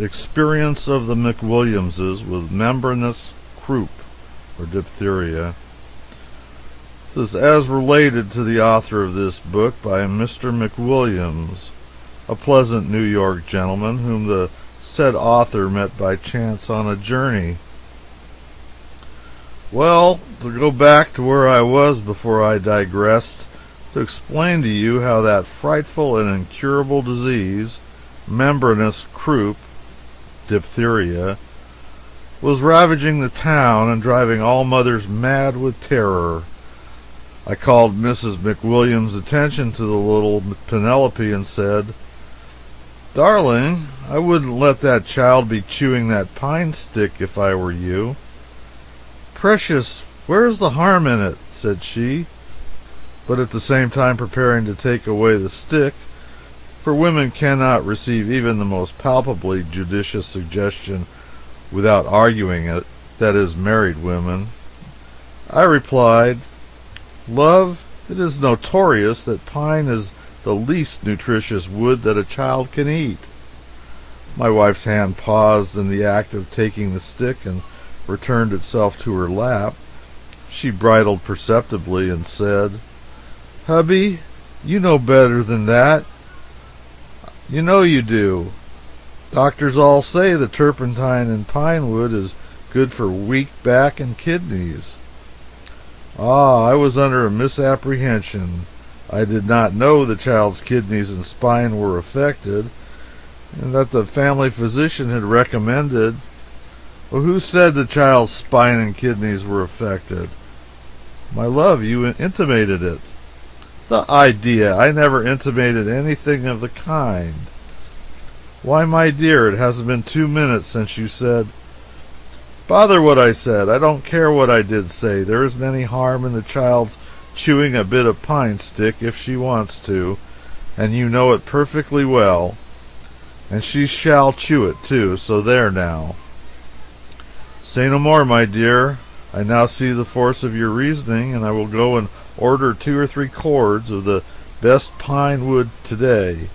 Experience of the McWilliamses with membranous croup, or diphtheria. This is as related to the author of this book by Mr McWilliams, a pleasant New York gentleman whom the said author met by chance on a journey. Well, to go back to where I was before I digressed, to explain to you how that frightful and incurable disease, membranous croup, diphtheria, was ravaging the town and driving all mothers mad with terror. I called Mrs. McWilliams' attention to the little Penelope and said, "Darling, I wouldn't let that child be chewing that pine stick if I were you." "Precious, where's the harm in it?" said she, but at the same time preparing to take away the stick, for women cannot receive even the most palpably judicious suggestion without arguing it, that is, married women. I replied, "Love, it is notorious that pine is the least nutritious wood that a child can eat." My wife's hand paused in the act of taking the stick and returned itself to her lap. She bridled perceptibly and said, "Hubby, you know better than that. You know you do. Doctors all say the turpentine in pine wood is good for weak back and kidneys." "Ah, I was under a misapprehension. I did not know the child's kidneys and spine were affected, and that the family physician had recommended—" "Well, who said the child's spine and kidneys were affected?" "My love, you intimated it." "The idea! I never intimated anything of the kind." "Why, my dear, it hasn't been 2 minutes since you said—" "Bother what I said. I don't care what I did say. There isn't any harm in the child's chewing a bit of pine stick if she wants to, and you know it perfectly well. And she shall chew it, too, so there now." "Say no more, my dear. I now see the force of your reasoning, and I will go and order 2 or 3 cords of the best pine wood today.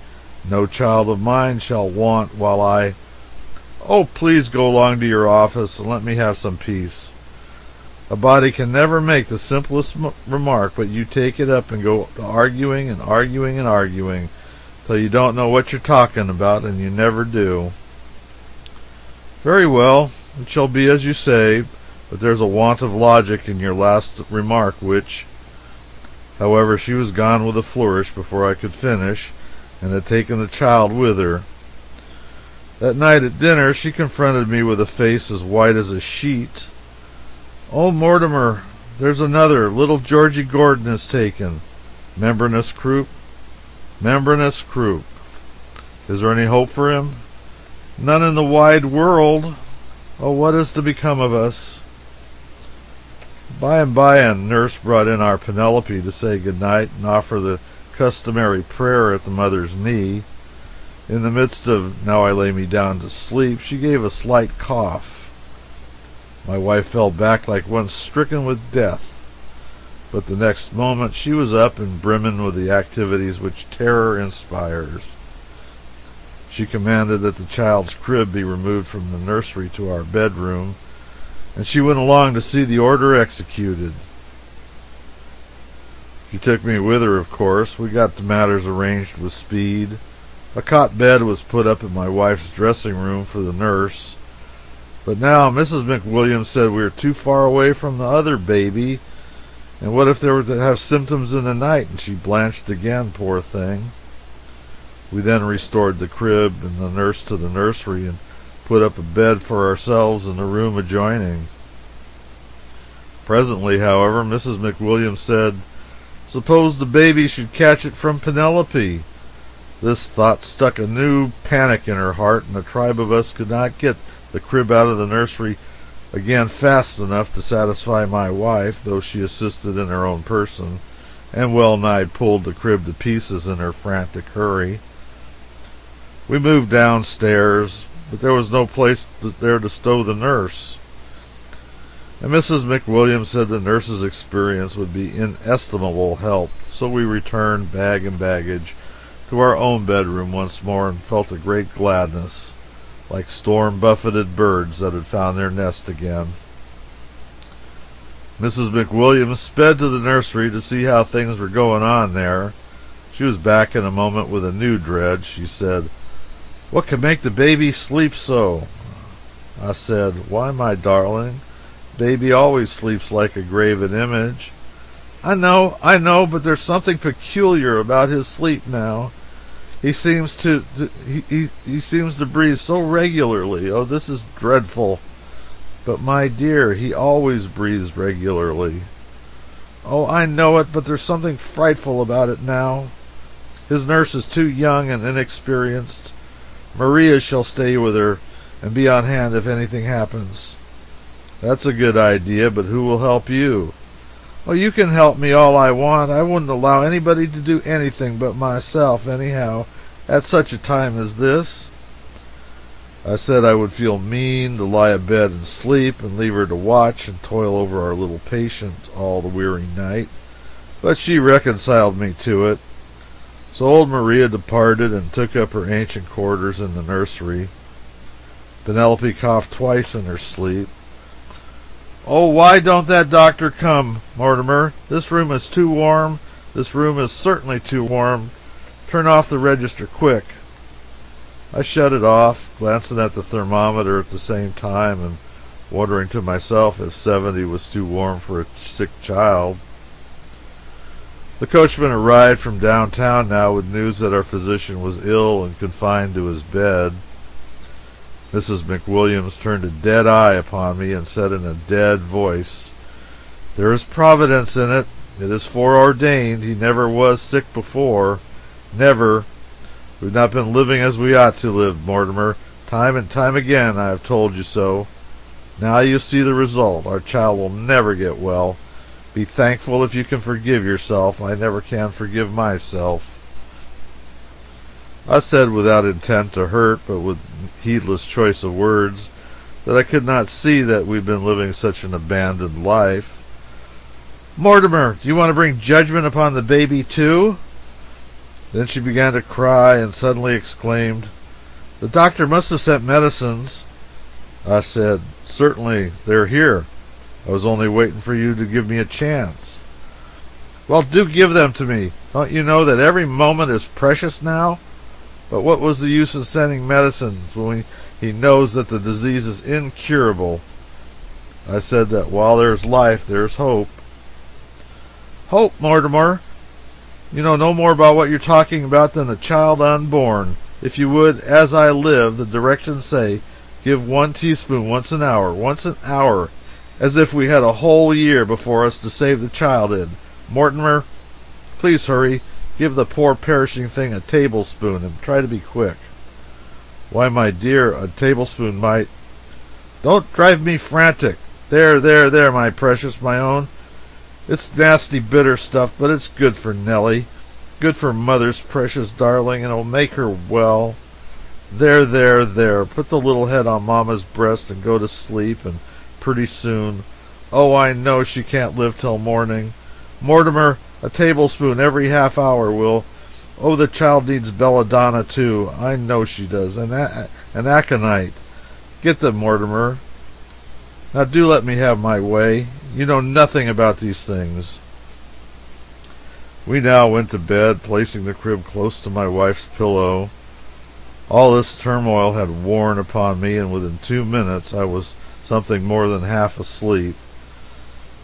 No child of mine shall want while I— Oh, please go along to your office and let me have some peace. A body can never make the simplest remark, but you take it up and go arguing and arguing and arguing till you don't know what you're talking about, and you never do." "Very well, it shall be as you say, but there's a want of logic in your last remark which—" However, she was gone with a flourish before I could finish, and had taken the child with her. That night at dinner she confronted me with a face as white as a sheet. "Oh, Mortimer, there's another. Little Georgie Gordon is taken. Membranous croup. Membranous croup. Is there any hope for him?" "None in the wide world. Oh, what is to become of us?" By and by a nurse brought in our Penelope to say good night and offer the customary prayer at the mother's knee. In the midst of "Now I lay me down to sleep," she gave a slight cough. My wife fell back like one stricken with death, but the next moment she was up and brimming with the activities which terror inspires. She commanded that the child's crib be removed from the nursery to our bedroom, and she went along to see the order executed. She took me with her, of course. We got the matters arranged with speed. A cot bed was put up in my wife's dressing room for the nurse. But now Mrs. McWilliams said we were too far away from the other baby, and what if they were to have symptoms in the night, and she blanched again, poor thing. We then restored the crib and the nurse to the nursery and put up a bed for ourselves in the room adjoining. Presently, however, Mrs. McWilliams said, "Suppose the baby should catch it from Penelope?" This thought stuck a new panic in her heart, and a tribe of us could not get the crib out of the nursery again fast enough to satisfy my wife, though she assisted in her own person, and well nigh pulled the crib to pieces in her frantic hurry. We moved downstairs, but there was no place there to stow the nurse, and Mrs. McWilliams said the nurse's experience would be inestimable help, so we returned, bag and baggage, to our own bedroom once more, and felt a great gladness like storm-buffeted birds that had found their nest again. Mrs. McWilliams sped to the nursery to see how things were going on there. She was back in a moment with a new dread. She said, "What can make the baby sleep so?" I said, "Why, my darling, baby always sleeps like a graven image." I know, but there's something peculiar about his sleep now. He seems to breathe so regularly. Oh, this is dreadful." "But, my dear, he always breathes regularly." "Oh, I know it, but there's something frightful about it now. His nurse is too young and inexperienced. Maria shall stay with her and be on hand if anything happens." "That's a good idea, but who will help you?" "Oh, you can help me all I want. I wouldn't allow anybody to do anything but myself, anyhow, at such a time as this." I said I would feel mean to lie abed and sleep and leave her to watch and toil over our little patient all the weary night, but she reconciled me to it. So old Maria departed and took up her ancient quarters in the nursery. Penelope coughed twice in her sleep. "Oh, why don't that doctor come, Mortimer? This room is too warm. This room is certainly too warm. Turn off the register, quick." I shut it off, glancing at the thermometer at the same time and wondering to myself if 70 was too warm for a sick child. The coachman arrived from downtown now with news that our physician was ill and confined to his bed. Mrs. McWilliams turned a dead eye upon me and said in a dead voice, "There is providence in it. It is foreordained. He never was sick before. Never. We've not been living as we ought to live, Mortimer. Time and time again I have told you so. Now you see the result. Our child will never get well. Be thankful if you can forgive yourself. I never can forgive myself." I said without intent to hurt, but with heedless choice of words, that I could not see that we'd been living such an abandoned life. "Mortimer, do you want to bring judgment upon the baby too?" Then she began to cry and suddenly exclaimed, "The doctor must have sent medicines." I said, "Certainly, they're here. I was only waiting for you to give me a chance." "Well, do give them to me. Don't you know that every moment is precious now? But what was the use of sending medicines when he knows that the disease is incurable?" I said that while there's life, there's hope. "Hope, Mortimer? You know no more about what you're talking about than a child unborn. If you would, as I live, the directions say, give 1 teaspoon once an hour, as if we had a whole year before us to save the child in. Mortimer, please hurry. Give the poor perishing thing a tablespoon, and try to be quick." "Why, my dear, a tablespoon might—" "Don't drive me frantic. There, my precious, my own. It's nasty bitter stuff, but it's good for Nellie. Good for Mother's precious darling, and it'll make her well. There. Put the little head on Mama's breast and go to sleep, and pretty soon— oh, I know she can't live till morning. Mortimer, a tablespoon every half hour will— oh, the child needs belladonna too. I know she does. And aconite. Get them, Mortimer. Now do let me have my way. You know nothing about these things." We now went to bed, placing the crib close to my wife's pillow. All this turmoil had worn upon me, and within 2 minutes I was something more than half asleep.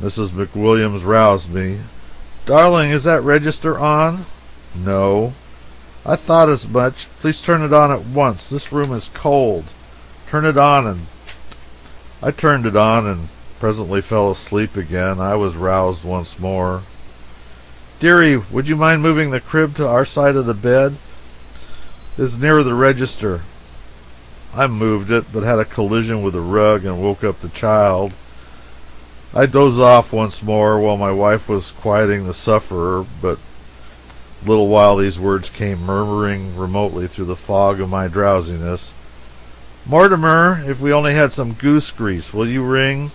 Mrs. McWilliams roused me. "Darling, is that register on?" "No." "I thought as much. Please turn it on at once. This room is cold. Turn it on." And I turned it on and presently fell asleep again. I was roused once more. "Dearie, would you mind moving the crib to our side of the bed? It's nearer the register." I moved it, but had a collision with the rug and woke up the child. I dozed off once more while my wife was quieting the sufferer, but a little while these words came murmuring remotely through the fog of my drowsiness. "Mortimer, if we only had some goose grease, will you ring?"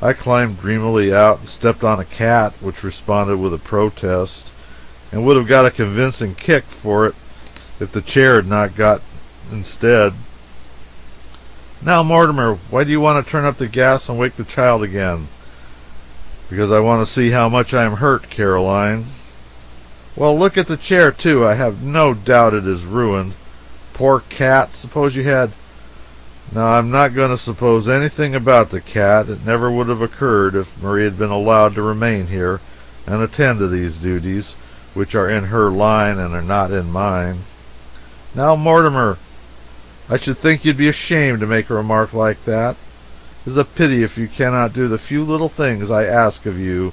I climbed dreamily out and stepped on a cat, which responded with a protest, and would have got a convincing kick for it if the chair had not got instead. Now, Mortimer, why do you want to turn up the gas and wake the child again? Because I want to see how much I am hurt, Caroline. Well, look at the chair, too. I have no doubt it is ruined. Poor cat. Suppose you had... No, I'm not going to suppose anything about the cat. It never would have occurred if Marie had been allowed to remain here and attend to these duties, which are in her line and are not in mine. Now, Mortimer, I should think you'd be ashamed to make a remark like that. It is a pity if you cannot do the few little things I ask of you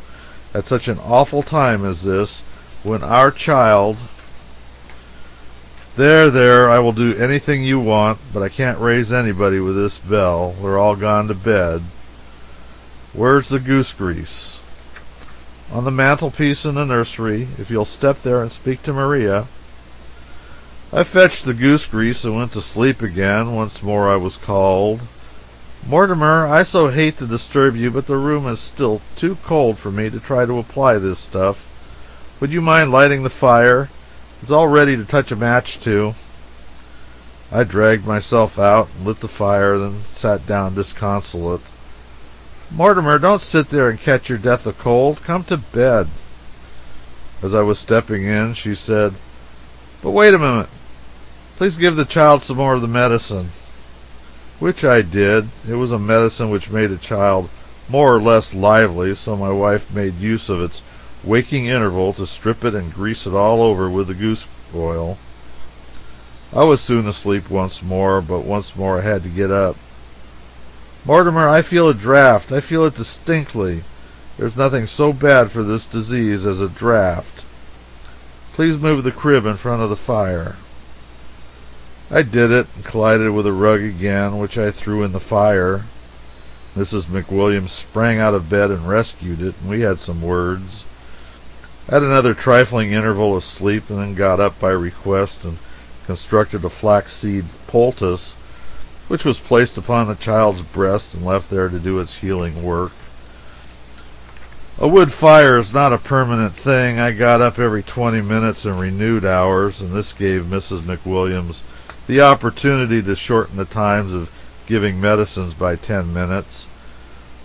at such an awful time as this, when our child... There, I will do anything you want, but I can't raise anybody with this bell. They're all gone to bed. Where's the goose grease? On the mantelpiece in the nursery, if you'll step there and speak to Maria. I fetched the goose grease and went to sleep again. Once more I was called. Mortimer, I so hate to disturb you, but the room is still too cold for me to try to apply this stuff. Would you mind lighting the fire? It's all ready to touch a match to. I dragged myself out and lit the fire, then sat down disconsolate. Mortimer, don't sit there and catch your death of cold. Come to bed. As I was stepping in, she said, But wait a minute. Please give the child some more of the medicine. Which I did. It was a medicine which made a child more or less lively, so my wife made use of its waking interval to strip it and grease it all over with the goose oil. I was soon asleep once more, but once more I had to get up. Mortimer, I feel a draught. I feel it distinctly. There's nothing so bad for this disease as a draught. Please move the crib in front of the fire. I did it, and collided with a rug again, which I threw in the fire. Mrs. McWilliams sprang out of bed and rescued it, and we had some words. I had another trifling interval of sleep, and then got up by request and constructed a flaxseed poultice, which was placed upon the child's breast and left there to do its healing work. A wood fire is not a permanent thing. I got up every 20 minutes in renewed hours, and this gave Mrs. McWilliams the opportunity to shorten the times of giving medicines by 10 minutes,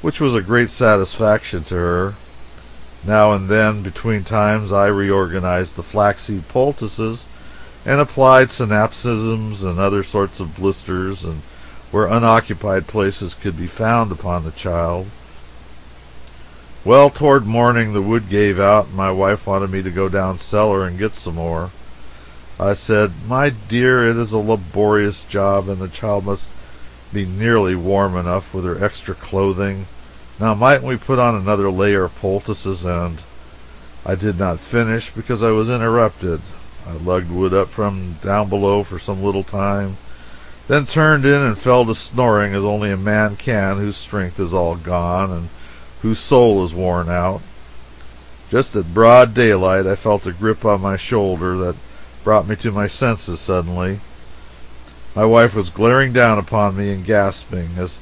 which was a great satisfaction to her. Now and then, between times, I reorganized the flaxseed poultices and applied synapsisms and other sorts of blisters, and where unoccupied places could be found upon the child. Well, toward morning the wood gave out, and my wife wanted me to go down cellar and get some more. I said, My dear, it is a laborious job, and the child must be nearly warm enough with her extra clothing. Now, mightn't we put on another layer of poultices? And I did not finish because I was interrupted. I lugged wood up from down below for some little time, then turned in and fell to snoring as only a man can whose strength is all gone and whose soul is worn out. Just at broad daylight I felt a grip on my shoulder that brought me to my senses suddenly. My wife was glaring down upon me and gasping. As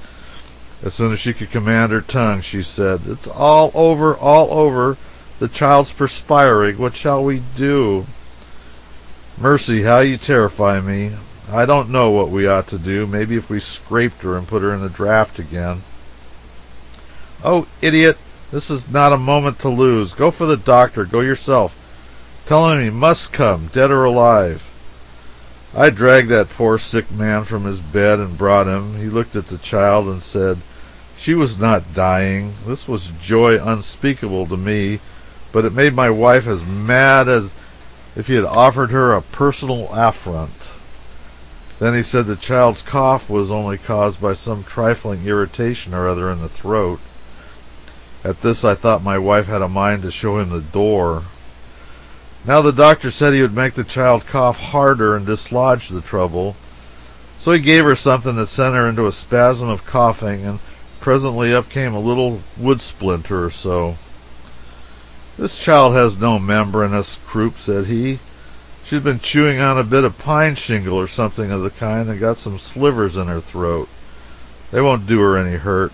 soon as she could command her tongue, she said, It's all over, all over. The child's perspiring. What shall we do? Mercy, how you terrify me. I don't know what we ought to do. Maybe if we scraped her and put her in the draft again. Oh, idiot! This is not a moment to lose. Go for the doctor. Go yourself. Tell him he must come, dead or alive. I dragged that poor sick man from his bed and brought him. He looked at the child and said, She was not dying. This was joy unspeakable to me, but it made my wife as mad as if he had offered her a personal affront. Then he said the child's cough was only caused by some trifling irritation or other in the throat. At this I thought my wife had a mind to show him the door. Now the doctor said he would make the child cough harder and dislodge the trouble. So he gave her something that sent her into a spasm of coughing, and presently up came a little wood splinter or so. This child has no membranous croup, said he. She's been chewing on a bit of pine shingle or something of the kind and got some slivers in her throat. They won't do her any hurt.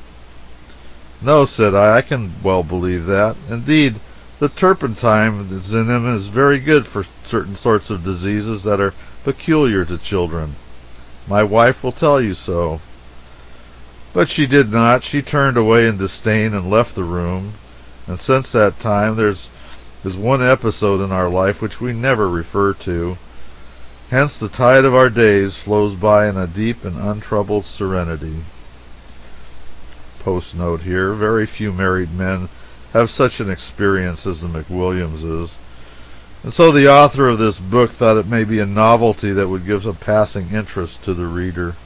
No, said I can well believe that. Indeed, the turpentine that's in him is very good for certain sorts of diseases that are peculiar to children. My wife will tell you so. But she did not. She turned away in disdain and left the room. And since that time there's one episode in our life which we never refer to. Hence the tide of our days flows by in a deep and untroubled serenity. Post note here, very few married men have such an experience as the McWilliamses, and so the author of this book thought it may be a novelty that would give a passing interest to the reader.